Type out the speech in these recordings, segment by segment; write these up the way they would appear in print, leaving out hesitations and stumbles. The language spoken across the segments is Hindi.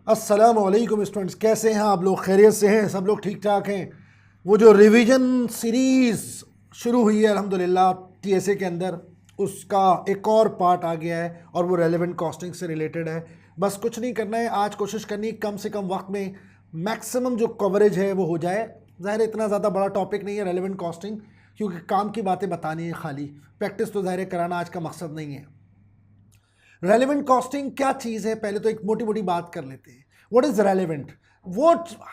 अस्सलामुअलैकुम स्टूडेंट्स, कैसे हैं आप लोग? खैरियत से हैं? सब लोग ठीक ठाक हैं? वो जो रिवीजन सीरीज़ शुरू हुई है अल्हम्दुलिल्लाह टीएसए के अंदर, उसका एक और पार्ट आ गया है और वो रेलेवेंट कॉस्टिंग से रिलेटेड है। बस कुछ नहीं करना है, आज कोशिश करनी कम से कम वक्त में मैक्सिमम जो कवरेज है वो हो जाए। ज़ाहिर इतना ज़्यादा बड़ा टॉपिक नहीं है रेलेवेंट कॉस्टिंग, क्योंकि काम की बातें बतानी है, खाली प्रैक्टिस तो ज़ाहिर कराना आज का मकसद नहीं है। रेलेवेंट कॉस्टिंग क्या चीज़ है, पहले तो एक मोटी मोटी बात कर लेते हैं। What is relevant? वो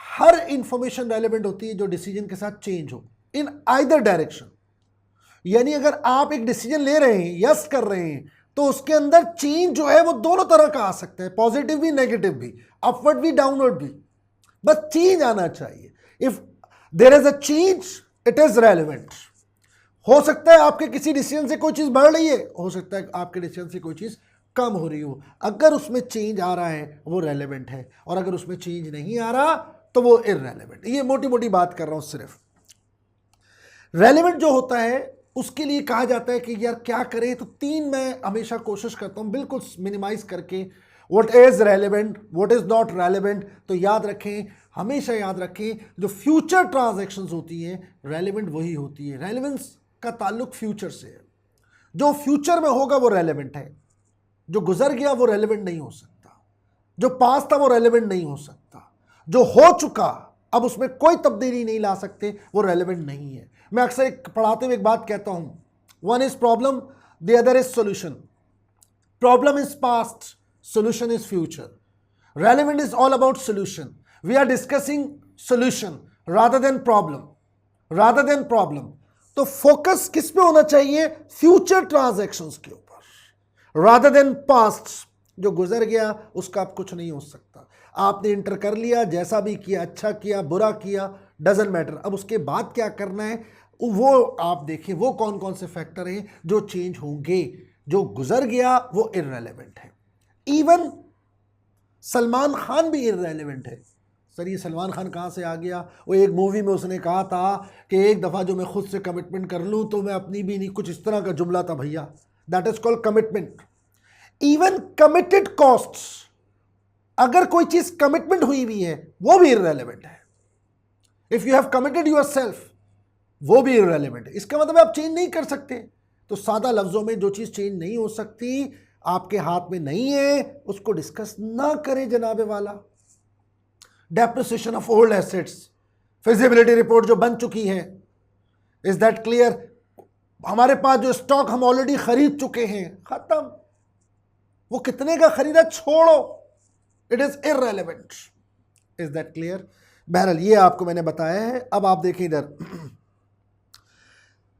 हर इंफॉर्मेशन रेलेवेंट होती है जो डिसीजन के साथ चेंज हो इन आइदर डायरेक्शन। यानी अगर आप एक डिसीजन ले रहे हैं, यस कर रहे हैं, तो उसके अंदर चेंज जो है वो दोनों तरह का आ सकता है, पॉजिटिव भी नेगेटिव भी, अपवर्ड भी डाउनवर्ड भी, बस चेंज आना चाहिए। If there is a change it is relevant. हो सकता है आपके किसी डिसीजन से कोई चीज़ बढ़ रही है, हो सकता है आपके डिसीजन से कोई चीज़ कम हो रही हो, अगर उसमें चेंज आ रहा है वो रेलेवेंट है, और अगर उसमें चेंज नहीं आ रहा तो वो इररेलेवेंट। ये मोटी मोटी बात कर रहा हूं सिर्फ। रेलेवेंट जो होता है उसके लिए कहा जाता है कि यार क्या करें, तो तीन मैं हमेशा कोशिश करता हूं बिल्कुल मिनिमाइज करके, what is relevant, what is not relevant. तो याद रखें, हमेशा याद रखें, जो फ्यूचर ट्रांजैक्शंस होती हैं रेलेवेंट वही होती है। रेलेवेंस का ताल्लुक फ्यूचर से है, जो फ्यूचर में होगा वो रेलेवेंट है, जो गुजर गया वो रेलेवेंट नहीं हो सकता, जो पास था वो रेलेवेंट नहीं हो सकता, जो हो चुका अब उसमें कोई तब्दीली नहीं ला सकते वो रेलेवेंट नहीं है। मैं अक्सर पढ़ाते हुए एक बात कहता हूं, one is problem, the other is solution. Problem is past, solution is future. Relevant is all about solution. We are discussing solution rather than problem. तो फोकस किस पे होना चाहिए? फ्यूचर ट्रांजैक्शंस के ऊपर, रादर देन पास्ट। जो गुजर गया उसका अब कुछ नहीं हो सकता। आपने इंटर कर लिया, जैसा भी किया, अच्छा किया बुरा किया, डजंट मैटर। अब उसके बाद क्या करना है वो आप देखिए, वो कौन कौन से फैक्टर हैं जो चेंज होंगे। जो गुजर गया वो इररेलेवेंट है। इवन सलमान खान भी इररेलेवेंट है। सर ये सलमान खान कहाँ से आ गया? वो एक मूवी में उसने कहा था कि एक दफ़ा जो मैं खुद से कमिटमेंट कर लूँ तो मैं अपनी भी नहीं, कुछ इस तरह का जुमला था भैया। That is called commitment. Even committed costs, अगर कोई चीज कमिटमेंट हुई भी है वो भी इररेलेवेंट है। If you have committed yourself वो भी इररेलेवेंट है। इसका मतलब आप चेंज नहीं कर सकते। तो सादा लफ्जों में जो चीज चेंज नहीं हो सकती, आपके हाथ में नहीं है, उसको डिस्कस ना करें जनाबे वाला। Depreciation of old assets, feasibility report जो बन चुकी है, इज दैट क्लियर? हमारे पास जो स्टॉक हम ऑलरेडी खरीद चुके हैं, खत्म। वो कितने का खरीदा छोड़ो, it is irrelevant. Is that clear? बहरहाल ये आपको मैंने बताया है। अब आप देखें इधर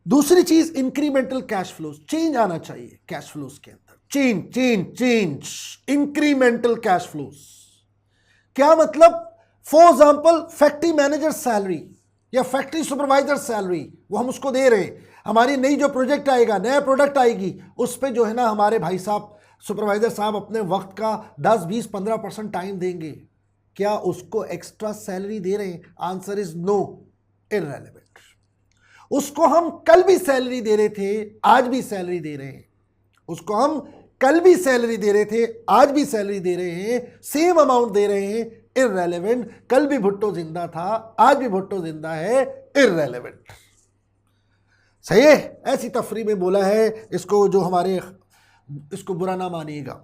दूसरी चीज, इंक्रीमेंटल कैश फ्लोज। चेंज आना चाहिए कैश फ्लोज के अंदर। Change incremental cash flows. क्या मतलब? For example factory manager salary या फैक्ट्री सुपरवाइजर सैलरी, वो हम उसको दे रहे हैं। हमारी नई जो प्रोजेक्ट आएगा, नया प्रोडक्ट आएगी, उस पर जो है ना हमारे भाई साहब सुपरवाइजर साहब अपने वक्त का 10, 20, 15% टाइम देंगे। क्या उसको एक्स्ट्रा सैलरी दे रहे हैं? Answer is no, irrelevant. उसको हम कल भी सैलरी दे रहे थे, आज भी सैलरी दे रहे हैं। उसको हम कल भी सैलरी दे रहे थे, आज भी सैलरी दे रहे हैं, सेम अमाउंट दे रहे हैं, इररेलेवेंट। कल भी भुट्टो जिंदा था, आज भी भुट्टो जिंदा है, इररेलेवेंट। सही है? ऐसी तफरी में बोला है इसको, जो हमारे, इसको बुरा ना मानिएगा।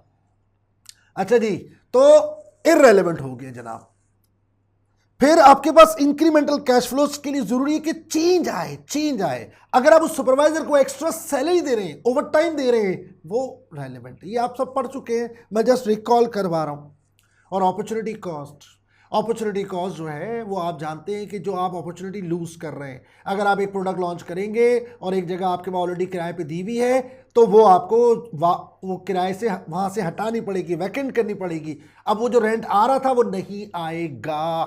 अच्छा जी, तो इररेलेवेंट हो गया जनाब। फिर आपके पास इंक्रीमेंटल कैश फ्लोज के लिए जरूरी है कि चेंज आए। अगर आप उस सुपरवाइजर को एक्स्ट्रा सैलरी दे रहे हैं, ओवर टाइम दे रहे हैं, वो रेलेवेंट है। ये आप सब पढ़ चुके हैं, मैं जस्ट रिकॉल करवा रहा हूं। और अपॉर्चुनिटी कॉस्ट जो है वो आप जानते हैं कि जो आप अपॉर्चुनिटी लूज कर रहे हैं। अगर आप एक प्रोडक्ट लॉन्च करेंगे और एक जगह आपके पास ऑलरेडी किराए पे दी हुई है, तो वो आपको वो किराए से वहां से हटानी पड़ेगी, वैकेंट करनी पड़ेगी। अब वो जो रेंट आ रहा था वो नहीं आएगा।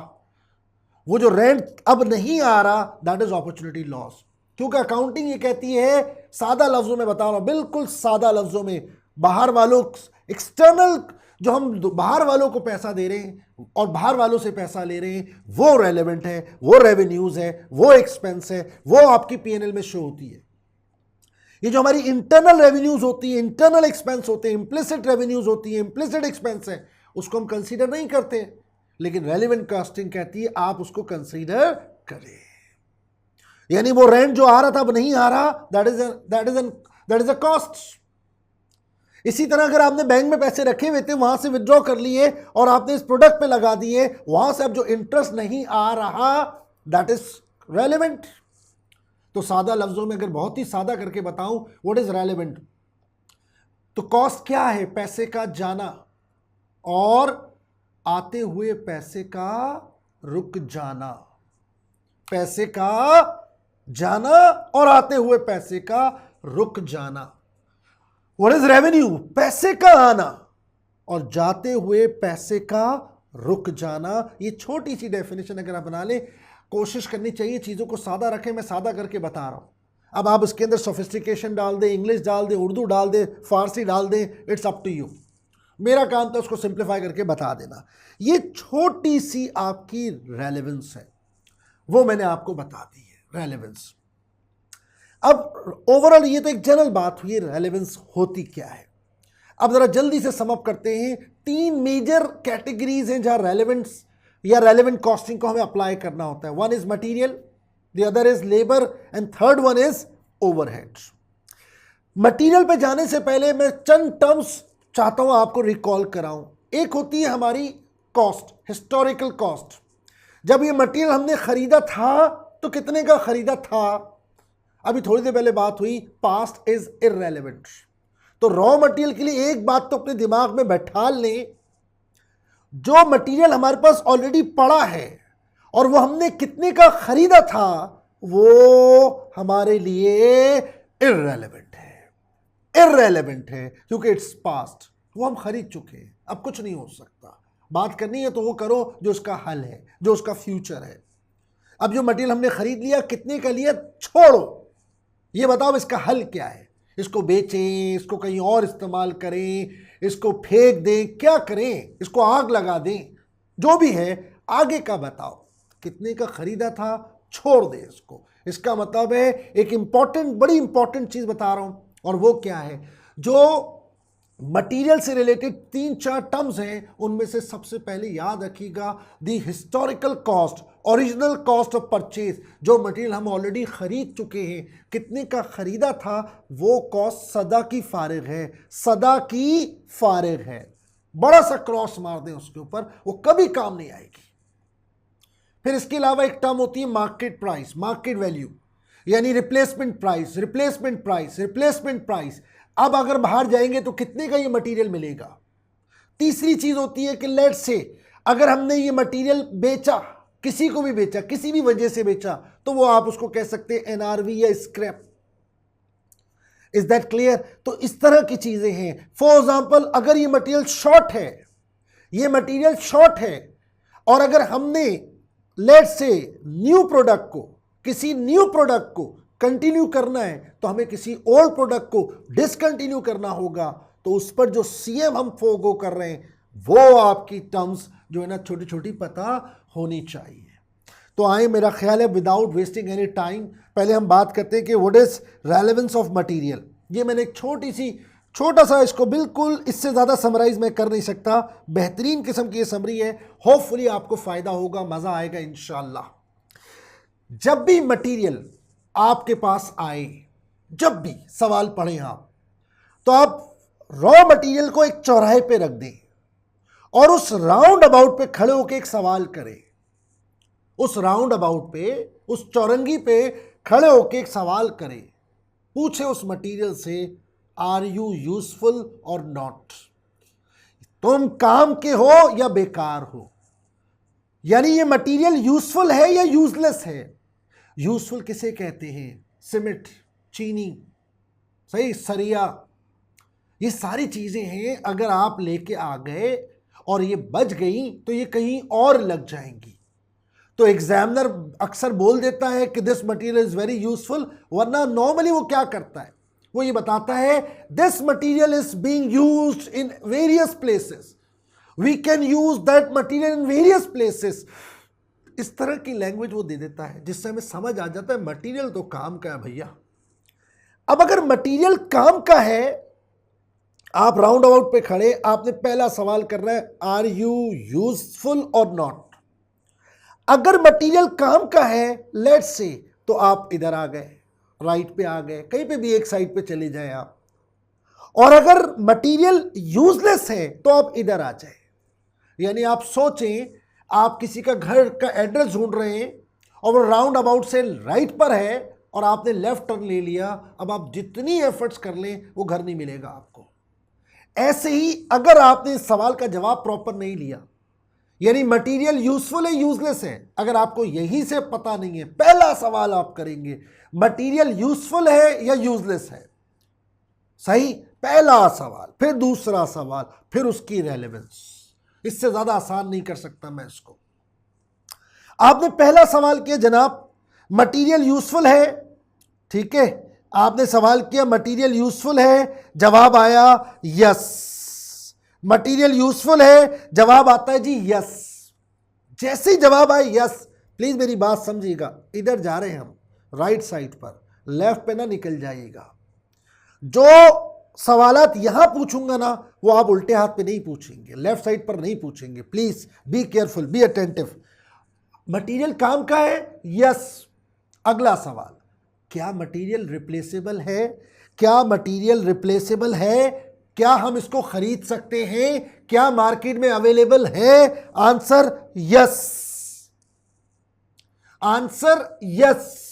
वो जो रेंट अब नहीं आ रहा, दैट इज अपॉर्चुनिटी लॉस। क्योंकि अकाउंटिंग ये कहती है, सादा लफ्जों में बता रहा हूं, बिल्कुल सादा लफ्जों में, बाहर वालों, एक्सटर्नल जो हम बाहर वालों को पैसा दे रहे हैं और बाहर वालों से पैसा ले रहे हैं, वो रेलेवेंट है, वो रेवेन्यूज है, वो एक्सपेंस है, वो आपकी पीएनएल में शो होती है। ये जो हमारी इंटरनल रेवेन्यूज होती है, इंटरनल एक्सपेंस होते हैं, इंप्लिसिट रेवेन्यूज होती है, इंप्लिसिट एक्सपेंस है, उसको हम कंसीडर नहीं करते, लेकिन रेलिवेंट कॉस्टिंग कहती है आप उसको कंसीडर करें। यानी वो रेंट जो आ रहा था अब नहीं आ रहा, दैट इज अ कॉस्ट। इसी तरह अगर आपने बैंक में पैसे रखे हुए थे, वहां से विड्रॉ कर लिए और आपने इस प्रोडक्ट पे लगा दिए, वहां से अब जो इंटरेस्ट नहीं आ रहा, दैट इज रेलिवेंट। तो सादा लफ्जों में अगर बहुत ही सादा करके बताऊं, व्हाट इज रेलिवेंट, तो कॉस्ट क्या है? पैसे का जाना और आते हुए पैसे का रुक जाना। पैसे का जाना और आते हुए पैसे का रुक जाना। What is revenue? पैसे का आना और जाते हुए पैसे का रुक जाना। ये छोटी सी डेफिनेशन अगर आप बना लें, कोशिश करनी चाहिए चीज़ों को सादा रखें। मैं सादा करके बता रहा हूं, अब आप उसके अंदर सोफिस्टिकेशन डाल दें, इंग्लिश डाल दें, उर्दू डाल दें, फारसी डाल दें, इट्स अप टू यू। मेरा काम था उसको सिंप्लीफाई करके बता देना। ये छोटी सी आपकी रेलेवेंस है, वो मैंने आपको बता दी है, रेलेवेंस। अब ओवरऑल ये तो एक जनरल बात हुई, रेलेवेंस होती क्या है। अब जरा जल्दी से समअप करते हैं। 3 मेजर कैटेगरीज हैं जहां रेलेवेंस या रेलेवेंट कॉस्टिंग को हमें अप्लाई करना होता है। One is material, the other is labour and third one is overheads. Material पे जाने से पहले मैं चंद टर्म्स चाहता हूं आपको रिकॉल कराऊं। एक होती है हमारी कॉस्ट, हिस्टोरिकल कॉस्ट। जब ये मटीरियल हमने खरीदा था तो कितने का खरीदा था? अभी थोड़ी देर पहले बात हुई, पास्ट इज इररेलेवेंट। तो रॉ मटेरियल के लिए एक बात तो अपने दिमाग में बैठा लें, जो मटेरियल हमारे पास ऑलरेडी पड़ा है और वो हमने कितने का खरीदा था, वो हमारे लिए इररेलेवेंट है। इररेलेवेंट है क्योंकि इट्स पास्ट, वो हम खरीद चुके हैं, अब कुछ नहीं हो सकता। बात करनी है तो वो करो जो उसका हल है, जो उसका फ्यूचर है। अब जो मटेरियल हमने खरीद लिया, कितने का लिया, छोड़ो, ये बताओ इसका हल क्या है। इसको बेचें, इसको कहीं और इस्तेमाल करें, इसको फेंक दें, क्या करें, इसको आग लगा दें, जो भी है आगे का बताओ। कितने का खरीदा था, छोड़ दें इसको। इसका मतलब है एक इंपॉर्टेंट, बड़ी इंपॉर्टेंट चीज बता रहा हूं, और वो क्या है, जो मटेरियल से रिलेटेड 3-4 टर्म्स हैं, उनमें से सबसे पहले याद रखिएगा the historical cost, original cost of purchase. जो मटेरियल हम ऑलरेडी खरीद चुके हैं, कितने का खरीदा था, वो कॉस्ट सदा की फारिग है, सदा की फारिग है। बड़ा सा क्रॉस मार दें उसके ऊपर, वो कभी काम नहीं आएगी। फिर इसके अलावा एक टर्म होती है मार्केट प्राइस, मार्केट वैल्यू, यानी replacement price, replacement price, replacement price. अब अगर बाहर जाएंगे तो कितने का ये मटेरियल मिलेगा। तीसरी चीज होती है कि लेट्स से अगर हमने ये मटेरियल बेचा, किसी को भी बेचा, किसी भी वजह से बेचा, तो वो आप उसको कह सकते हैं एनआरवी या स्क्रैप। Is that clear? तो इस तरह की चीजें हैं। फॉर एग्जांपल, अगर ये मटेरियल शॉर्ट है, ये मटेरियल शॉर्ट है, और अगर हमने लेट्स से न्यू प्रोडक्ट को, किसी न्यू प्रोडक्ट को कंटिन्यू करना है, तो हमें किसी ओल्ड प्रोडक्ट को डिसकंटिन्यू करना होगा। तो उस पर जो सीएम हम फोगो कर रहे हैं, वो आपकी टर्म्स जो है ना छोटी छोटी पता होनी चाहिए। तो आए, मेरा ख्याल है विदाउट वेस्टिंग एनी टाइम, पहले हम बात करते हैं कि what is relevance of material. ये मैंने एक छोटा सा इसको, बिल्कुल इससे ज़्यादा समराइज मैं कर नहीं सकता। बेहतरीन किस्म की ये समरी है, होपफुली आपको फ़ायदा होगा, मज़ा आएगा इंशाल्लाह। जब भी मटेरियल आपके पास आए, जब भी सवाल पढ़ें आप, तो आप रॉ मटेरियल को एक चौराहे पे रख दें और उस राउंड अबाउट पे खड़े होकर एक सवाल करें। उस राउंड अबाउट पे, उस चौरंगी पे खड़े होकर एक सवाल करें। पूछे उस मटेरियल से, आर यू यूजफुल और नॉट? तुम काम के हो या बेकार हो? यानी ये मटेरियल यूजफुल है या यूजलेस है? यूजफुल किसे कहते हैं? सीमेंट, चीनी, सही, सरिया, ये सारी चीजें हैं। अगर आप लेके आ गए और ये बच गई तो ये कहीं और लग जाएंगी। तो एग्जामिनर अक्सर बोल देता है कि this material is very useful, वरना नॉर्मली वो क्या करता है, वो ये बताता है this material is being used in various places, we can use that material in various places. इस तरह की लैंग्वेज वो दे देता है जिससे हमें समझ आ जाता है मटेरियल तो काम का है भैया। अब अगर मटेरियल काम का है आप राउंड अबाउट पे खड़े, आपने पहला सवाल करना है, आर यू यूजफुल और नॉट। अगर मटेरियल काम का है लेट्स से, तो आप इधर आ गए, राइट पे आ गए, कहीं पे भी एक साइड पे चले जाए आप। और अगर मटेरियल यूजलेस है तो आप इधर आ जाए। यानी आप सोचें, आप किसी का घर का एड्रेस ढूंढ रहे हैं और वो राउंड अबाउट से राइट पर है और आपने लेफ्ट टर्न ले लिया। अब आप जितनी एफर्ट्स कर लें वो घर नहीं मिलेगा आपको। ऐसे ही अगर आपने इस सवाल का जवाब प्रॉपर नहीं लिया, यानी मटेरियल यूजफुल है यूजलेस है, अगर आपको यही से पता नहीं है, पहला सवाल आप करेंगे मटेरियल यूजफुल है या यूजलेस है। सही, पहला सवाल, फिर दूसरा सवाल, फिर उसकी रेलेवेंस। इससे ज्यादा आसान नहीं कर सकता मैं इसको। आपने पहला सवाल किया जनाब मटेरियल यूजफुल है, ठीक है, आपने सवाल किया मटेरियल यूजफुल है, जवाब आया यस। मटेरियल यूजफुल है, जवाब आता है जी यस। जैसे ही जवाब आए यस, प्लीज मेरी बात समझिएगा, इधर जा रहे हैं हम राइट साइड पर, लेफ्ट पे ना निकल जाइएगा। जो सवालात यहां पूछूंगा ना वो आप उल्टे हाथ पे नहीं पूछेंगे, लेफ्ट साइड पर नहीं पूछेंगे। Please be careful, be attentive. Material काम का है, यस। अगला सवाल, क्या मटेरियल रिप्लेसेबल है? क्या मटेरियल रिप्लेसेबल है? क्या हम इसको खरीद सकते हैं? क्या मार्केट में अवेलेबल है? Answer yes. Answer yes.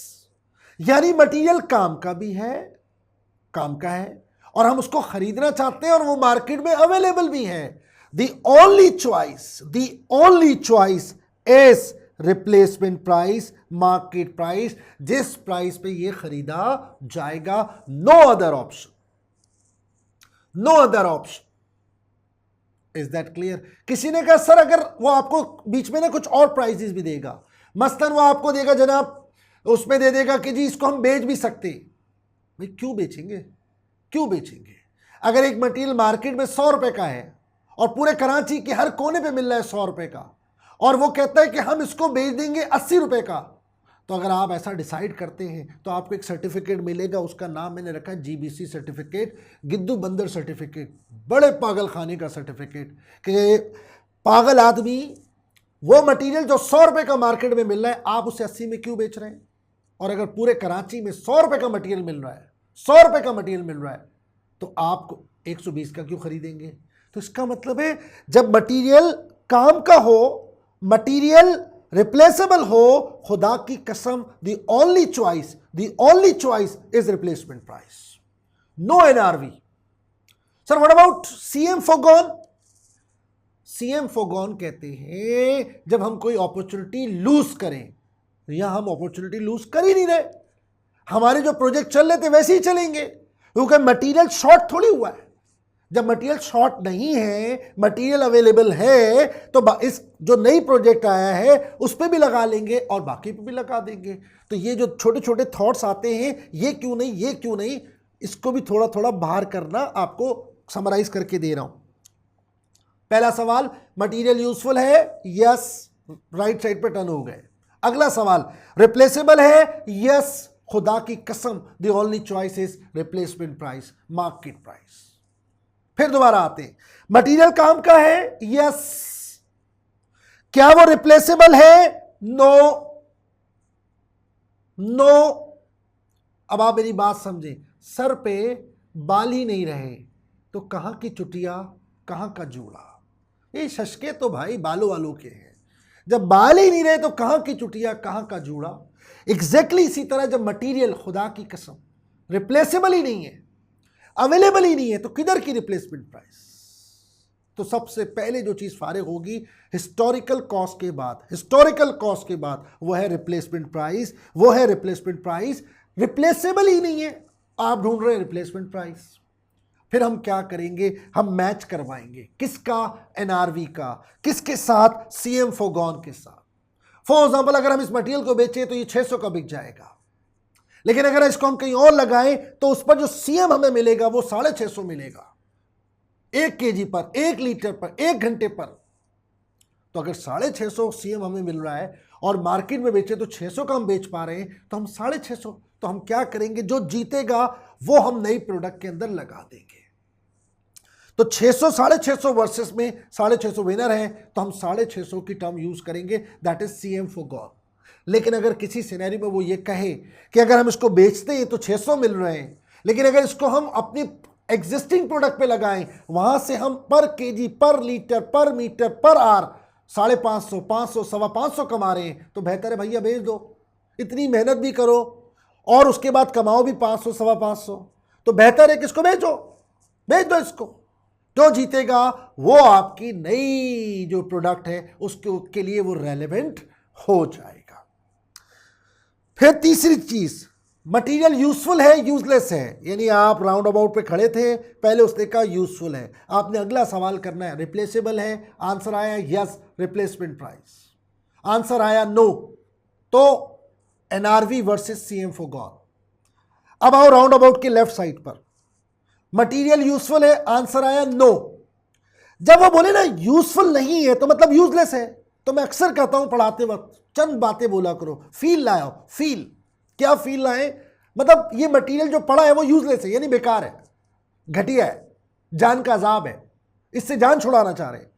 यानी मटेरियल काम का भी है, काम का है, और हम उसको खरीदना चाहते हैं और वो मार्केट में अवेलेबल भी है। The only choice is replacement price, market price, जिस प्राइस पे ये खरीदा जाएगा। No other option, no other option. Is that clear? किसी ने कहा सर अगर वो आपको बीच में ना कुछ और प्राइसेस भी देगा, मसलन वो आपको देगा जनाब, उसमें दे देगा कि जी इसको हम बेच भी सकते। भाई क्यों बेचेंगे, क्यों बेचेंगे? अगर एक मटेरियल मार्केट में 100 रुपए का है और पूरे कराची के हर कोने पे मिल रहा है 100 रुपए का, और वो कहता है कि हम इसको बेच देंगे 80 रुपए का, तो अगर आप ऐसा डिसाइड करते हैं तो आपको एक सर्टिफिकेट मिलेगा, उसका नाम मैंने रखा है जीबीसी सर्टिफिकेट, गिद्दू बंदर सर्टिफिकेट, बड़े पागल खाने का सर्टिफिकेट, कि पागल आदमी वो मटेरियल जो 100 रुपए का मार्केट में मिल रहा है आप उसे 80 में क्यों बेच रहे हैं? और अगर पूरे कराची में 100 रुपए का मटेरियल मिल रहा है, 100 रुपए का मटेरियल मिल रहा है, तो आप 120 का क्यों खरीदेंगे? तो इसका मतलब है जब मटेरियल काम का हो, मटेरियल रिप्लेसेबल हो, खुदा की कसम the only choice is replacement price, no NRV. Sir what about CM forgone? CM forgone कहते हैं जब हम कोई अपॉर्चुनिटी लूज करें, या हम अपॉर्चुनिटी लूज कर ही नहीं रहे, हमारे जो प्रोजेक्ट चल रहे थे वैसे ही चलेंगे, क्योंकि मटेरियल शॉर्ट थोड़ी हुआ है। जब मटेरियल शॉर्ट नहीं है, मटेरियल अवेलेबल है, तो इस जो नई प्रोजेक्ट आया है उस पर भी लगा लेंगे और बाकी पे भी लगा देंगे। तो ये जो छोटे छोटे थॉट्स आते हैं, ये क्यों नहीं, ये क्यों नहीं, इसको भी थोड़ा थोड़ा बाहर करना, आपको समराइज करके दे रहा हूं। पहला सवाल मटेरियल यूजफुल है, यस, राइट साइड पे टर्न हो गए। अगला सवाल रिप्लेसेबल है, यस, खुदा की कसम the only choice is replacement price, market price. फिर दोबारा आते हैं, मटेरियल काम का है, यस, क्या वो रिप्लेसेबल है? No, no. अब आप मेरी बात समझें, सर पे बाल ही नहीं रहे तो कहां की चुटिया, कहां का जूड़ा। ये शशके तो भाई बालों वालों के हैं, जब बाल ही नहीं रहे तो कहां की चुटिया, कहां का जूड़ा। एग्जैक्टली इसी तरह जब मटेरियल खुदा की कसम रिप्लेसेबल ही नहीं है, अवेलेबल ही नहीं है, तो किधर की रिप्लेसमेंट प्राइस? तो सबसे पहले जो चीज फारिग होगी हिस्टोरिकल कॉस्ट के बाद, हिस्टोरिकल कॉस्ट के बाद वो है रिप्लेसमेंट प्राइस, वो है रिप्लेसमेंट प्राइस। रिप्लेसेबल ही नहीं है, आप ढूंढ रहे हैं रिप्लेसमेंट प्राइस। फिर हम क्या करेंगे, हम मैच करवाएंगे, किसका? एनआरवी का, किसके साथ? सीएम फॉरगॉन के साथ। फॉर एग्जाम्पल अगर हम इस मटेरियल को बेचें तो ये 600 का बिक जाएगा, लेकिन अगर इसको हम कहीं और लगाएं तो उस पर जो सीएम हमें मिलेगा वो 650 मिलेगा, 1 kg पर, 1 लीटर पर, 1 घंटे पर। तो अगर 650 सीएम हमें मिल रहा है और मार्केट में बेचे तो 600 का हम बेच पा रहे हैं, तो हम 650, तो हम क्या करेंगे, जो जीतेगा वो हम नई प्रोडक्ट के अंदर लगा देंगे। तो 600 650 वर्सेस में 650 विनर हैं, तो हम 650 की टर्म यूज करेंगे, that is CM for God. लेकिन अगर किसी सिनेरियो में वो ये कहे कि अगर हम इसको बेचते हैं तो 600 मिल रहे हैं, लेकिन अगर इसको हम अपनी एग्जिस्टिंग प्रोडक्ट पे लगाएं, वहां से हम पर केजी, पर लीटर, पर मीटर, पर आर 550, 500, 550 कमा रहे हैं, तो बेहतर है भैया बेच दो। इतनी मेहनत भी करो और उसके बाद कमाओ भी 500, 550, तो बेहतर है कि इसको बेचो, बेच दो इसको। जो जीतेगा वो आपकी नई जो प्रोडक्ट है उसके लिए वो रेलेवेंट हो जाएगा। फिर तीसरी चीज, मटेरियल यूजफुल है यूजलेस है, यानी आप राउंड अबाउट पे खड़े थे, पहले उसने कहा यूजफुल है, आपने अगला सवाल करना है रिप्लेसेबल है, आंसर आया यस रिप्लेसमेंट प्राइस, आंसर आया नो, तो NRV versus CM for God. अब आओ राउंड अबाउट के लेफ्ट साइड पर, मटेरियल यूजफुल है, आंसर आया नो। जब वो बोले ना यूजफुल नहीं है तो मतलब यूजलेस है, तो मैं अक्सर कहता हूं पढ़ाते वक्त चंद बातें बोला करो, फील लाओ, फील क्या फील लाए, मतलब ये मटेरियल जो पड़ा है वो यूजलेस है, यानी बेकार है, घटिया है, जान का अजाब है, इससे जान छुड़ाना चाह रहे हैं।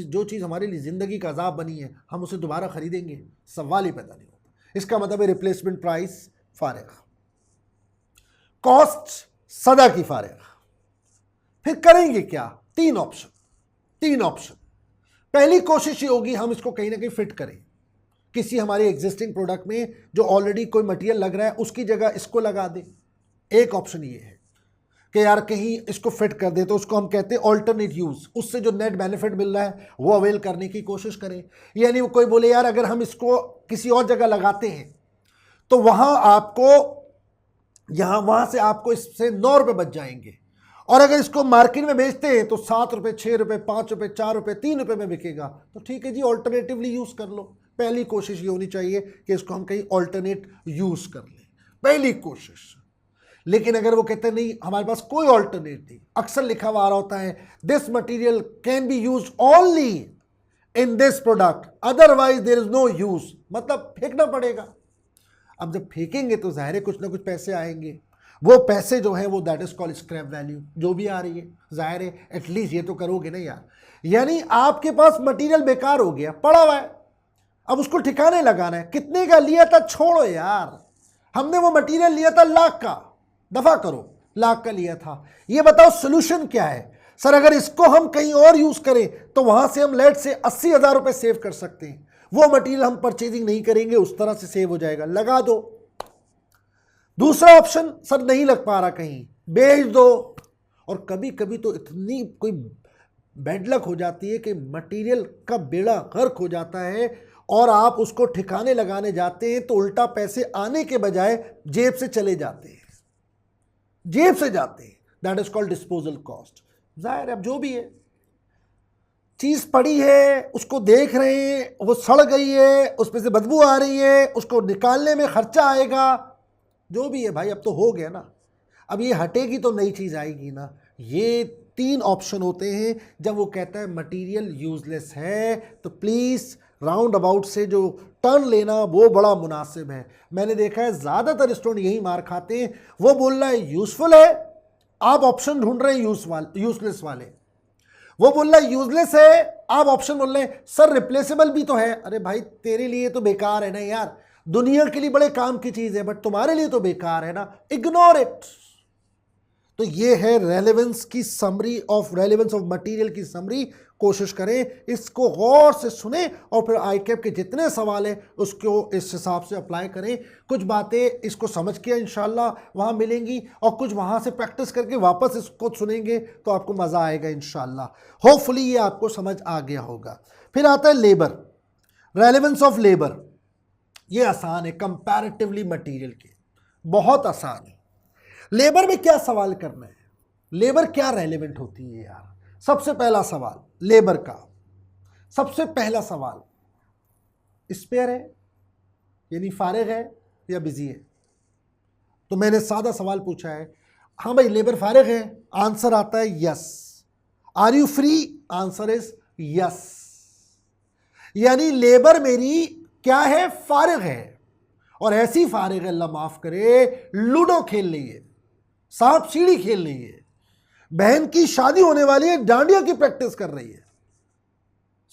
जो चीज हमारे लिए जिंदगी का अजाब बनी है, हम उसे दोबारा खरीदेंगे, सवाल ही पैदा नहीं होता। इसका मतलब है रिप्लेसमेंट प्राइस फारिग, कॉस्ट सदा की फारिग। फिर करेंगे क्या? तीन ऑप्शन। पहली कोशिश ये होगी हम इसको कहीं ना कहीं फिट करें किसी हमारे एग्जिस्टिंग प्रोडक्ट में, जो ऑलरेडी कोई मटेरियल लग रहा है उसकी जगह इसको लगा दें। एक ऑप्शन ये है कि यार कहीं इसको फिट कर दे, तो उसको हम कहते हैं ऑल्टरनेट यूज, उससे जो नेट बेनिफिट मिल रहा है वो अवेल करने की कोशिश करें। यानी कोई बोले यार अगर हम इसको किसी और जगह लगाते हैं तो वहां से आपको इससे 9 रुपए बच जाएंगे, और अगर इसको मार्केट में बेचते हैं तो 7 रुपए, 6 रुपए, 5 रुपए, 4 रुपए, 3 रुपए में बिकेगा, तो ठीक है जी ऑल्टरनेटिवली यूज कर लो। पहली कोशिश ये होनी चाहिए कि इसको हम कहीं ऑल्टरनेट यूज कर लें, पहली कोशिश। लेकिन अगर वो कहते हैं नहीं हमारे पास कोई ऑल्टरनेट नहीं, अक्सर लिखा हुआ आ रहा होता है this material can be use only in this product otherwise there is no use, मतलब फेंकना पड़ेगा। अब जब फेंकेंगे तो जाहिर है कुछ ना कुछ पैसे आएंगे, वो पैसे जो है वो that is called scrap value, जो भी आ रही है, जाहिर है एटलीस्ट ये तो करोगे ना यार। यानी आपके पास मटेरियल बेकार हो गया, पड़ा हुआ है, अब उसको ठिकाने लगाना है। कितने का लिया था छोड़ो यार, हमने वो मटेरियल लिया था 1 लाख का, दफा करो, 1 लाख का लिया था। ये बताओ सोल्यूशन क्या है? सर अगर इसको हम कहीं और यूज करें तो वहां से हम लेट से 80,000 रुपए सेव कर सकते हैं, वो मटेरियल हम परचेजिंग नहीं करेंगे, उस तरह से सेव हो जाएगा, लगा दो। दूसरा ऑप्शन, सर नहीं लग पा रहा कहीं, बेच दो। और कभी कभी तो इतनी कोई बैड लक हो जाती है कि मटेरियल का बेड़ा गर्क हो जाता है और आप उसको ठिकाने लगाने जाते हैं तो उल्टा पैसे आने के बजाय जेब से चले जाते हैं, जेब से जाते हैं, that is called disposal cost. जाहिर है अब जो भी है, चीज पड़ी है, उसको देख रहे हैं, वो सड़ गई है, उसमें से बदबू आ रही है, उसको निकालने में खर्चा आएगा, जो भी है भाई अब तो हो गया ना, अब ये हटेगी तो नई चीज आएगी ना। ये 3 ऑप्शन होते हैं जब वो कहता है मटेरियल यूजलेस है, तो प्लीज राउंड अबाउट से जो टर्न लेना वो बड़ा मुनासिब है। मैंने देखा है ज़्यादातर स्टूडेंट यही मार खाते हैं, वो बोल रहा है यूजफुल है, आप ऑप्शन ढूंढ रहे हैं यूजलेस वाले, वो बोल रहा है यूजलेस है, आप ऑप्शन बोल रहे हैं सर रिप्लेसेबल भी तो है। अरे भाई तेरे लिए तो बेकार है ना यार, दुनिया के लिए बड़े काम की चीज़ है बट तुम्हारे लिए तो बेकार है ना, इग्नोर इट। तो ये है रेलेवेंस की summary of relevance of material की समरी। कोशिश करें इसको गौर से सुने और फिर आईकैप के जितने सवाल हैं उसको इस हिसाब से अप्लाई करें। कुछ बातें इसको समझ के इंशाल्लाह वहाँ मिलेंगी और कुछ वहाँ से प्रैक्टिस करके वापस इसको सुनेंगे तो आपको मज़ा आएगा इंशाल्लाह। होपफुली ये आपको समझ आ गया होगा। फिर आता है लेबर, रेलेवेंस ऑफ लेबर। ये आसान है कंपैरेटिवली मटेरियल के, बहुत आसान है। लेबर में क्या सवाल करना है, लेबर क्या रेलेवेंट होती है यार। सबसे पहला सवाल लेबर का, सबसे पहला सवाल स्पेयर है यानी फारिग है या बिजी है। तो मैंने सादा सवाल पूछा है, हाँ भाई लेबर फारिग है, आंसर आता है yes. Are you free, answer is yes. यानी लेबर मेरी क्या है, फारिग है, और ऐसी फारिग है अल्लाह माफ करे लूडो खेल रही है, सांप सीढ़ी खेल रही है। बहन की शादी होने वाली है, डांडिया की प्रैक्टिस कर रही है,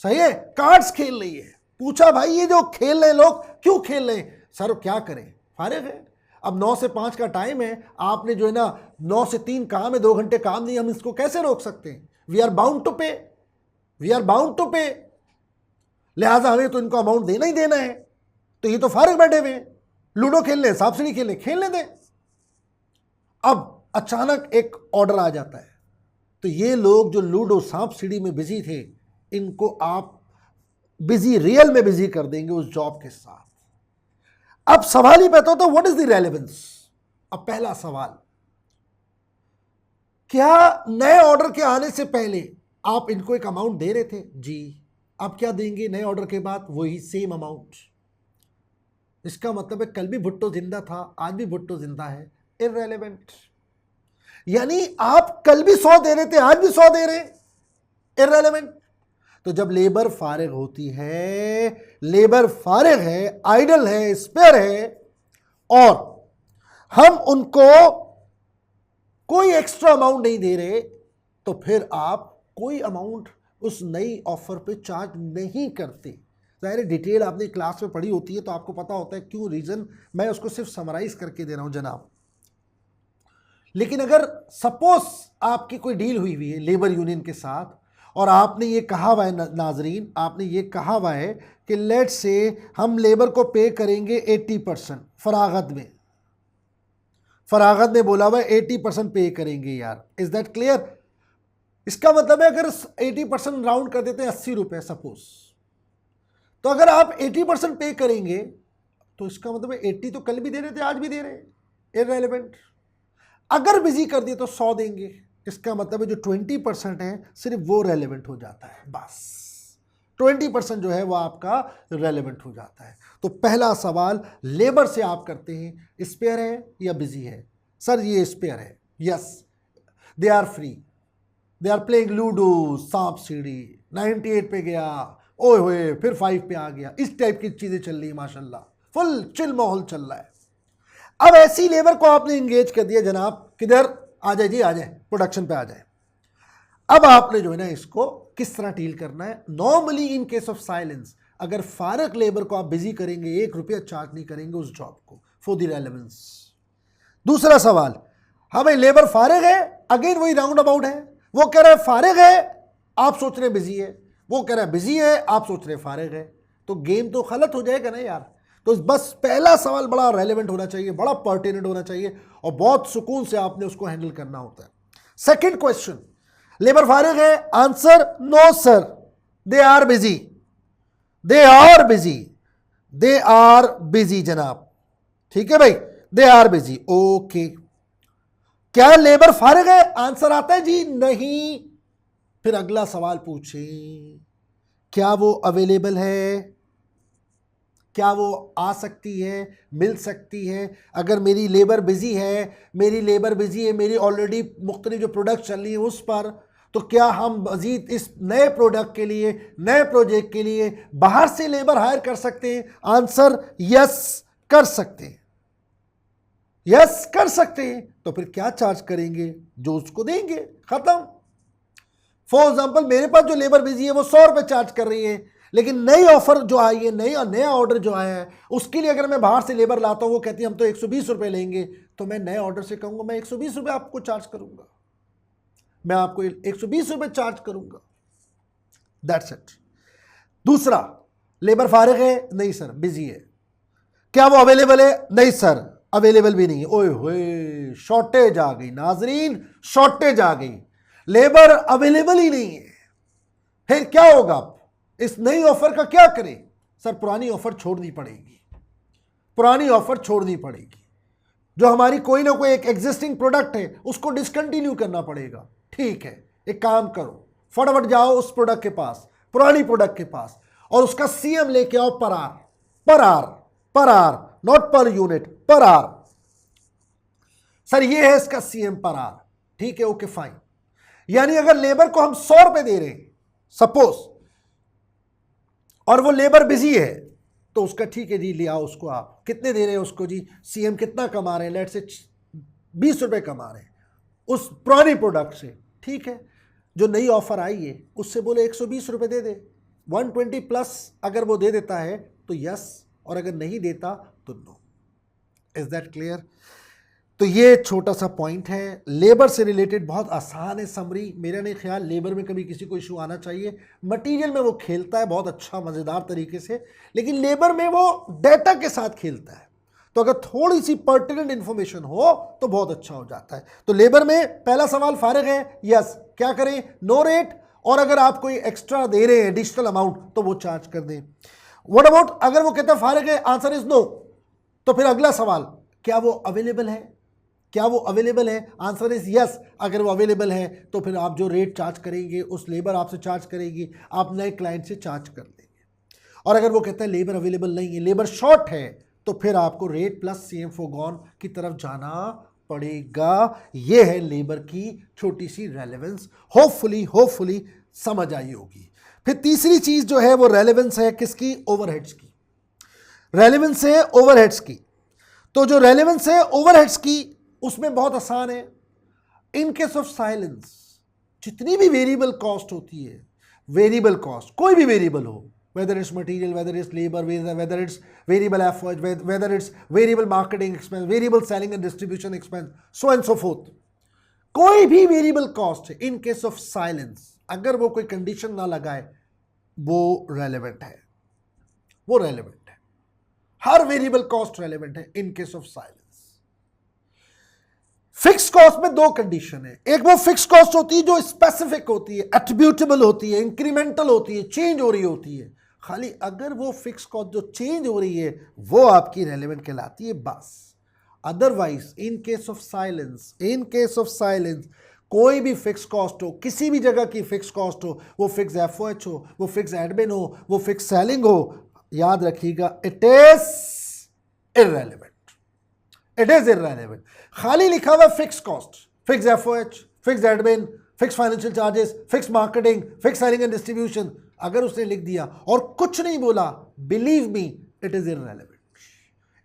सही है, कार्ड्स खेल रही है। पूछा भाई ये जो खेल रहे लोग क्यों खेल रहे हैं? सर क्या करें, फारिग है, अब 9 से 5 का टाइम है, आपने जो है ना 9 से 3 काम है, 2 घंटे काम नहीं, हम इसको कैसे रोक सकते हैं? वी आर बाउंड टू पे, वी आर बाउंड टू पे, लिहाजा हमें तो इनको अमाउंट देना ही देना है। तो ये तो फारिग बैठे हुए हैं, लूडो खेल ले, सांप सीढ़ी खेलने दें। अब अचानक एक ऑर्डर आ जाता है, तो ये लोग जो लूडो सांप सीढ़ी में बिजी थे, इनको आप बिजी रियल में बिजी कर देंगे उस जॉब के साथ। अब सवाल ही पैदा होता है, व्हाट इज द रेलेवेंस? अब पहला सवाल, क्या नए ऑर्डर के आने से पहले आप इनको एक अमाउंट दे रहे थे? जी। अब क्या देंगे नए ऑर्डर के बाद? वही सेम अमाउंट। इसका मतलब है कल भी भुट्टो जिंदा था, आज भी भुट्टो जिंदा है, इररेलेवेंट। यानी आप कल भी 100 दे रहे थे, आज भी 100 दे रहे, इररेलेवेंट। तो जब लेबर फारिग होती है, लेबर फारिग है, आइडल है, स्पेयर है, और हम उनको कोई एक्स्ट्रा अमाउंट नहीं दे रहे, तो फिर आप कोई अमाउंट उस नई ऑफर पे चार्ज नहीं करते। ज़ाहिर डिटेल आपने क्लास में पढ़ी होती है, तो आपको पता होता है क्यों, रीज़न। मैं उसको सिर्फ समराइज करके दे रहा हूं जनाब। लेकिन अगर सपोज आपकी कोई डील हुई हुई है लेबर यूनियन के साथ, और आपने ये कहा हुआ है नाजरीन, आपने ये कहा हुआ है कि लेट से हम लेबर को पे करेंगे 80%, फरागत में बोला हुआ है 80% पे करेंगे यार। Is that clear? इसका मतलब है अगर 80% राउंड कर देते हैं 80 रुपए सपोज, तो अगर आप 80% पे करेंगे तो इसका मतलब है 80 तो कल भी दे रहे थे, आज भी दे रहे हैं, इररेलेवेंट। अगर बिजी कर दिए तो 100 देंगे, इसका मतलब है जो 20% है सिर्फ वो रेलेवेंट हो जाता है, बस 20% जो है वो आपका रेलेवेंट हो जाता है। तो पहला सवाल लेबर से आप करते हैं, स्पेयर है या बिजी है? सर ये स्पेयर है, yes, they are free, they are playing ludo, सांप सीढ़ी, 98 पे गया, ओए होए फिर 5 पे आ गया, इस टाइप की चीजें चल रही है, माशाल्लाह फुल चिल माहौल चल रहा है। अब ऐसी लेबर को आपने इंगेज कर दिया, जनाब किधर आ जाए जी, आ जाए प्रोडक्शन पे आ जाए। अब आपने जो है ना इसको किस तरह डील करना है? Normally in case of silence, अगर फारिग लेबर को आप बिजी करेंगे, 1 रुपया चार्ज नहीं करेंगे उस जॉब को फॉर द रेलेवेंस। दूसरा सवाल, हाँ भाई लेबर फारिग है, अगेन वही राउंड अबाउट है, वो कह रहा है फारिग है, आप सोच रहे बिजी है, वो कह रहा है बिजी है, आप सोच रहे फारिग है, तो गेम तो गलत हो जाएगा ना यार। तो बस पहला सवाल बड़ा रेलेवेंट होना चाहिए, बड़ा पर्टिनेंट होना चाहिए, और बहुत सुकून से आपने उसको हैंडल करना होता है। सेकंड क्वेश्चन, लेबर फारिग है, answer no sir, they are busy, they are busy, they are busy जनाब, ठीक है भाई, दे आर बिजी, ओके। क्या लेबर फारिग है? आंसर आता है जी नहीं। फिर अगला सवाल पूछें, क्या वो अवेलेबल है? क्या वो आ सकती है, मिल सकती है? अगर मेरी लेबर बिजी है, मेरी ऑलरेडी मुख्तलिफ जो प्रोडक्ट चल रही है उस पर, तो क्या हम मजीद इस नए प्रोडक्ट के लिए, नए प्रोजेक्ट के लिए बाहर से लेबर हायर कर सकते हैं? आंसर यस, कर सकते हैं, यस कर सकते हैं। तो फिर क्या चार्ज करेंगे? जो उसको देंगे, खत्म। फॉर एग्जाम्पल मेरे पास जो लेबर बिजी है वो 100 रुपये चार्ज कर रही है, लेकिन नई ऑफर जो आई है, नया ऑर्डर जो आया है, उसके लिए अगर मैं बाहर से लेबर लाता हूं, वो कहती है हम तो 120 रुपये लेंगे, तो मैं नए ऑर्डर से कहूंगा मैं 120 रुपये आपको चार्ज करूंगा, मैं आपको 120 रुपये चार्ज करूंगा, दैट्स इट। दूसरा, लेबर फारिग है? नहीं सर बिजी है। क्या वो अवेलेबल है? नहीं सर अवेलेबल भी नहीं है। ओए होए, शॉर्टेज आ गई नाजरीन, शॉर्टेज आ गई, लेबर अवेलेबल ही नहीं है। फिर क्या होगा? इस नई ऑफर का क्या करें? सर पुरानी ऑफर छोड़नी पड़ेगी, पुरानी ऑफर छोड़नी पड़ेगी। जो हमारी कोई ना कोई एक एग्जिस्टिंग प्रोडक्ट है उसको डिसकंटिन्यू करना पड़ेगा। ठीक है, एक काम करो, फटाफट जाओ उस प्रोडक्ट के पास, पुरानी प्रोडक्ट के पास, और उसका सीएम लेके आओ पर आर, पर आर, पर आर, नॉट पर यूनिट, पर आर। सर ये है इसका सीएम पर आर, ठीक है, ओके फाइन। यानी अगर लेबर को हम 100 रुपए दे रहे हैं सपोज, और वो लेबर बिजी है, तो उसका ठीक है जी, ले आओ उसको। आप कितने दे रहे हैं उसको जी? सीएम कितना कमा रहे हैं? लेट से 20 रुपए कमा रहे हैं उस पुरानी प्रोडक्ट से, ठीक है, जो नई ऑफर आई है उससे बोले 120 रुपये दे दे, 120 प्लस अगर वो दे देता है तो यस, और अगर नहीं देता तो नो। Is that clear? तो ये छोटा सा पॉइंट है। लेबर से रिलेटेड बहुत आसान है समरी, मेरा नहीं ख्याल लेबर में कभी किसी को इशू आना चाहिए। मटेरियल में वो खेलता है बहुत अच्छा मज़ेदार तरीके से, लेकिन लेबर में वो डेटा के साथ खेलता है, तो अगर थोड़ी सी पर्टिनेंट इंफॉर्मेशन हो तो बहुत अच्छा हो जाता है। तो लेबर में पहला सवाल फारिग है, यस, क्या करें, नो रेट, और अगर आप कोई एक्स्ट्रा दे रहे हैं एडिशनल अमाउंट तो वो चार्ज कर दें। व्हाट अबाउट अगर वो कहते हैं फारिग है, आंसर इज नो, तो फिर अगला सवाल, क्या वो अवेलेबल है, क्या वो अवेलेबल है, आंसर इज यस। अगर वो अवेलेबल है तो फिर आप जो रेट चार्ज करेंगे उस लेबर आपसे चार्ज करेगी, आप नए क्लाइंट से चार्ज कर लेंगे। और अगर वो कहता है लेबर अवेलेबल नहीं है, लेबर शॉर्ट है, तो फिर आपको रेट प्लस सीएम फोरगॉन की तरफ जाना पड़ेगा। ये है लेबर की छोटी सी रेलेवेंस, होपफुली समझ आई होगी। फिर तीसरी चीज जो है वो रेलेवेंस है किसकी, ओवरहेड्स की। रेलेवेंस है ओवरहेड्स की। तो जो रेलेवेंस है ओवरहेड्स की उसमें बहुत आसान है। इन केस ऑफ साइलेंस जितनी भी वेरिएबल कॉस्ट होती है, वेरिएबल कॉस्ट कोई भी वेरिएबल हो, whether it's material, whether it's labor, whether it's variable effort, whether it's variable marketing expense, variable selling and distribution expense, so and so forth, कोई भी वेरिएबल कॉस्ट है, इन केस ऑफ साइलेंस अगर वो कोई कंडीशन ना लगाए वो रेलेवेंट है, वो रेलेवेंट है। हर वेरिएबल कॉस्ट रेलेवेंट है in case of silence. Fix cost में दो कंडीशन है, एक वो फिक्स कॉस्ट होती है जो स्पेसिफिक होती है, एट्रीब्यूटेबल होती है, इंक्रीमेंटल होती है, चेंज हो रही होती है। खाली अगर वो फिक्स कॉस्ट जो चेंज हो रही है वो आपकी रेलेवेंट कहलाती है बस। Otherwise in case of silence कोई भी फिक्स कॉस्ट हो, किसी भी जगह की फिक्स कॉस्ट हो, वो फिक्स एफओएच हो, वो फिक्स एडमिन हो, वो फिक्स सेलिंग हो, याद रखिएगा it is irrelevant, it is irrelevant. खाली लिखा हुआ fix cost, fix FOH, fix admin, fix financial charges, fix marketing, fix selling and distribution, अगर उसने लिख दिया और कुछ नहीं बोला, believe me it is irrelevant,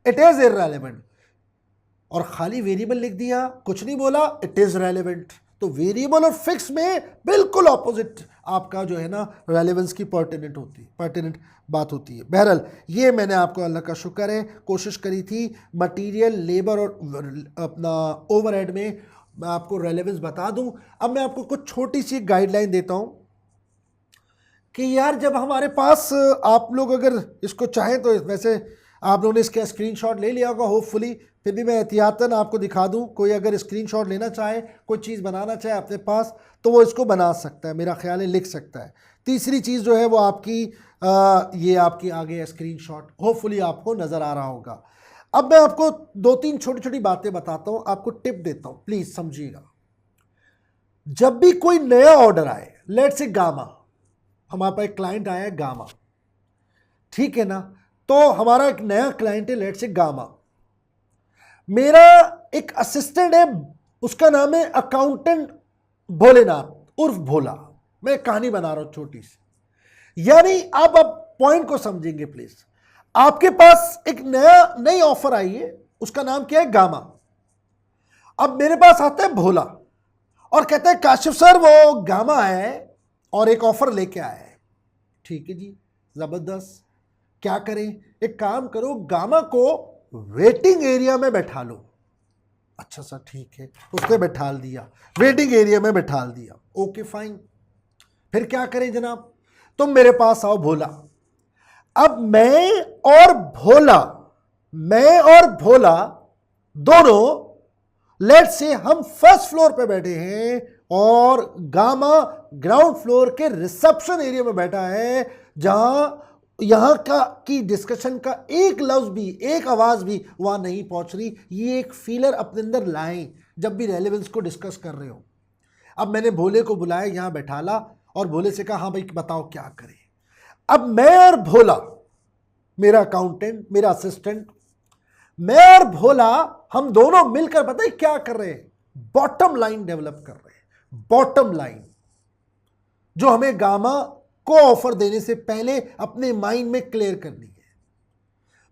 it is irrelevant. और खाली वेरिएबल लिख दिया, कुछ नहीं बोला, इट इज रेलेवेंट। तो वेरिएबल और फिक्स में बिल्कुल ऑपोजिट आपका जो है ना रेलेवेंस की पर्टिनेंट बात होती है। बहरहाल ये मैंने आपको अल्लाह का शुक्र है कोशिश करी थी मटेरियल, लेबर और अपना ओवरहेड में मैं आपको रेलेवेंस बता दूं। अब मैं आपको कुछ छोटी सी गाइडलाइन देता हूं कि यार जब हमारे पास आप लोग अगर इसको चाहें तो वैसे आप लोगों ने इसका स्क्रीनशॉट ले लिया होगा होपफुली, फिर भी मैं एहतियातन आपको दिखा दूं, कोई अगर स्क्रीनशॉट लेना चाहे, कोई चीज़ बनाना चाहे अपने पास तो वो इसको बना सकता है, मेरा ख्याल है लिख सकता है। तीसरी चीज़ जो है वो आपकी ये आपकी आगे स्क्रीनशॉट होपफुली आपको नज़र आ रहा होगा। अब मैं आपको दो तीन छोटी छोटी बातें बताता हूँ, आपको टिप देता हूँ, प्लीज़ समझिएगा। जब भी कोई नया ऑर्डर आए, लेट्स से गामा, हमारे पास एक क्लाइंट आया है गामा, ठीक है ना, तो हमारा एक नया क्लाइंट है लेट्स से गामा, मेरा एक असिस्टेंट है उसका नाम है अकाउंटेंट भोलेनाथ उर्फ भोला। मैं कहानी बना रहा हूं छोटी सी, यानी आप पॉइंट को समझेंगे प्लीज। आपके पास एक नई ऑफर आई है, उसका नाम क्या है गामा। अब मेरे पास आता है भोला और कहता है काशिफ सर वो गामा है और एक ऑफर लेके आया है। ठीक है जी, जबरदस्त, क्या करें, एक काम करो गामा को वेटिंग एरिया में बैठा लो। अच्छा सर ठीक है, उसने बैठा दिया, वेटिंग एरिया में बैठा दिया, ओके फाइन। फिर क्या करें जनाब, तुम मेरे पास आओ भोला। अब मैं और भोला दोनों लेट्स से हम फर्स्ट फ्लोर पे बैठे हैं और गामा ग्राउंड फ्लोर के रिसेप्शन एरिया में बैठा है, जहां यहां की डिस्कशन का एक लफ्ज भी, एक आवाज भी वहां नहीं पहुंच रही। ये एक फीलर अपने अंदर लाएं जब भी रेलेवेंस को डिस्कस कर रहे हो। अब मैंने भोले को बुलाया, यहां बैठाला और भोले से कहा हाँ भाई बताओ क्या करें। अब मैं और भोला, मेरा अकाउंटेंट, मेरा असिस्टेंट, मैं और भोला हम दोनों मिलकर पता है क्या कर रहे हैं, बॉटम लाइन डेवलप कर रहे हैं। बॉटम लाइन जो हमें गामा को ऑफर देने से पहले अपने माइंड में क्लियर करनी है।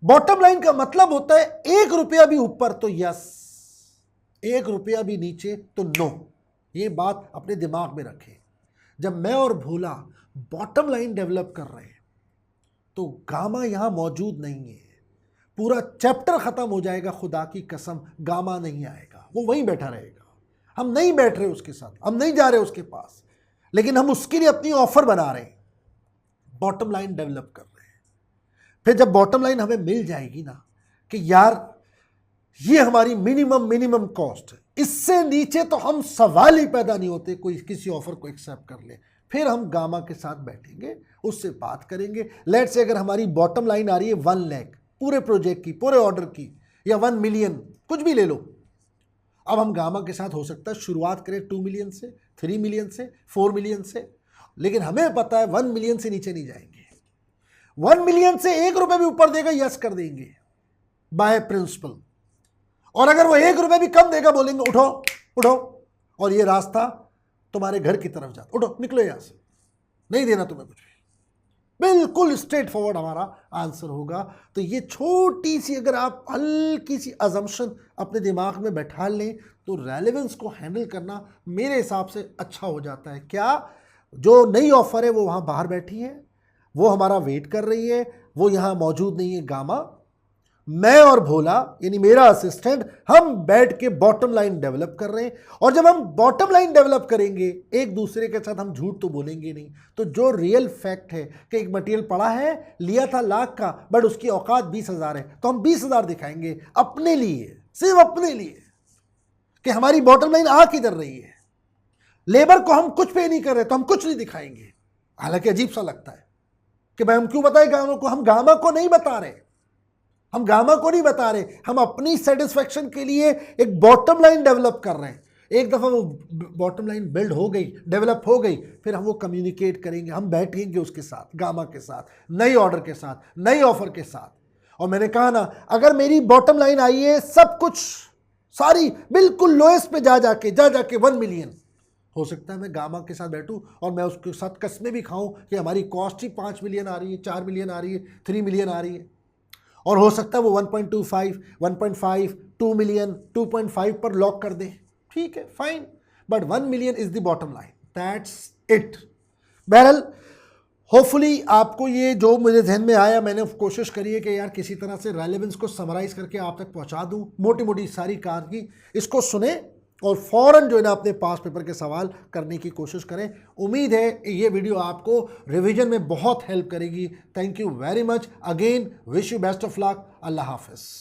बॉटम लाइन का मतलब होता है 1 रुपया भी ऊपर तो यस, 1 रुपया भी नीचे तो नो। ये बात अपने दिमाग में रखें। जब मैं और भोला बॉटम लाइन डेवलप कर रहे हैं तो गामा यहाँ मौजूद नहीं है। पूरा चैप्टर ख़त्म हो जाएगा, खुदा की कसम गामा नहीं आएगा, वो वहीं बैठा रहेगा। हम नहीं बैठ रहे उसके साथ, हम नहीं जा रहे उसके पास, लेकिन हम उसके लिए अपनी ऑफर बना रहे हैं, बॉटम लाइन डेवलप कर रहे हैं। फिर जब बॉटम लाइन हमें मिल जाएगी ना कि यार ये हमारी मिनिमम कॉस्ट है, इससे नीचे तो हम सवाल ही पैदा नहीं होते कोई किसी ऑफर को एक्सेप्ट कर ले, फिर हम गामा के साथ बैठेंगे, उससे बात करेंगे। लेट्स से अगर हमारी बॉटम लाइन आ रही है 1 लाख पूरे प्रोजेक्ट की, पूरे ऑर्डर की, या 1 मिलियन, कुछ भी ले लो। अब हम गामा के साथ हो सकता है शुरुआत करें 2 मिलियन से, 3 मिलियन से, 4 मिलियन से, लेकिन हमें पता है 1 मिलियन से नीचे नहीं जाएंगे। 1 मिलियन से 1 रुपये भी ऊपर देगा यस कर देंगे बाय प्रिंसिपल, और अगर वो 1 रुपये भी कम देगा बोलेंगे उठो उठो, और ये रास्ता तुम्हारे घर की तरफ जाता, उठो निकलो यहां से, नहीं देना तुम्हें कुछ भी। बिल्कुल स्ट्रेट फॉरवर्ड हमारा आंसर होगा। तो ये छोटी सी अगर आप हल्की सी अजम्पशन अपने दिमाग में बैठा लें तो रेलेवेंस को हैंडल करना मेरे हिसाब से अच्छा हो जाता है। क्या जो नई ऑफर है वो वहाँ बाहर बैठी है, वो हमारा वेट कर रही है, वो यहाँ मौजूद नहीं है गामा। मैं और भोला यानी मेरा असिस्टेंट हम बैठ के बॉटम लाइन डेवलप कर रहे हैं, और जब हम बॉटम लाइन डेवलप करेंगे एक दूसरे के साथ हम झूठ तो बोलेंगे नहीं। तो जो रियल फैक्ट है कि एक मटेरियल पड़ा है, लिया था लाख का, बट उसकी औकात 20,000 है, तो हम 20,000 दिखाएंगे अपने लिए, सिर्फ अपने लिए, कि हमारी बॉटम लाइन आ किधर रही है। लेबर को हम कुछ पे नहीं कर रहे तो हम कुछ नहीं दिखाएंगे। हालांकि अजीब सा लगता है कि भाई हम क्यों बताएं गामा को, हम गामा को नहीं बता रहे, हम गामा को नहीं बता रहे, हम अपनी सेटिस्फेक्शन के लिए एक बॉटम लाइन डेवलप कर रहे हैं। एक दफ़ा वो बॉटम लाइन बिल्ड हो गई, डेवलप हो गई, फिर हम वो कम्युनिकेट करेंगे, हम बैठेंगे उसके साथ, गामा के साथ, नई ऑर्डर के साथ, नई ऑफर के साथ। और मैंने कहा ना, अगर मेरी बॉटम लाइन आई है सब कुछ सारी बिल्कुल लोएस्ट पे जाके 1 मिलियन, हो सकता है मैं गामा के साथ बैठूं और मैं उसके साथ कसमें भी खाऊं कि हमारी कॉस्ट ही 5 मिलियन आ रही है, 4 मिलियन आ रही है, 3 मिलियन आ रही है, और हो सकता है वो 1.25, 1.5, 2 मिलियन, 2.5 पर लॉक कर दे, ठीक है fine, but 1 million is the bottom line, that's it. बहरहाल होपफुली आपको ये जो मुझे ध्यान में आया, मैंने कोशिश करी है कि यार किसी तरह से रेलेवेंस को समराइज करके आप तक पहुंचा दूं, मोटी मोटी सारी कार की। इसको सुने और फौरन जो है ना अपने पास पेपर के सवाल करने की कोशिश करें। उम्मीद है ये वीडियो आपको रिवीजन में बहुत हेल्प करेगी। Thank you very much again, wish you best of luck, अल्लाह हाफिज़।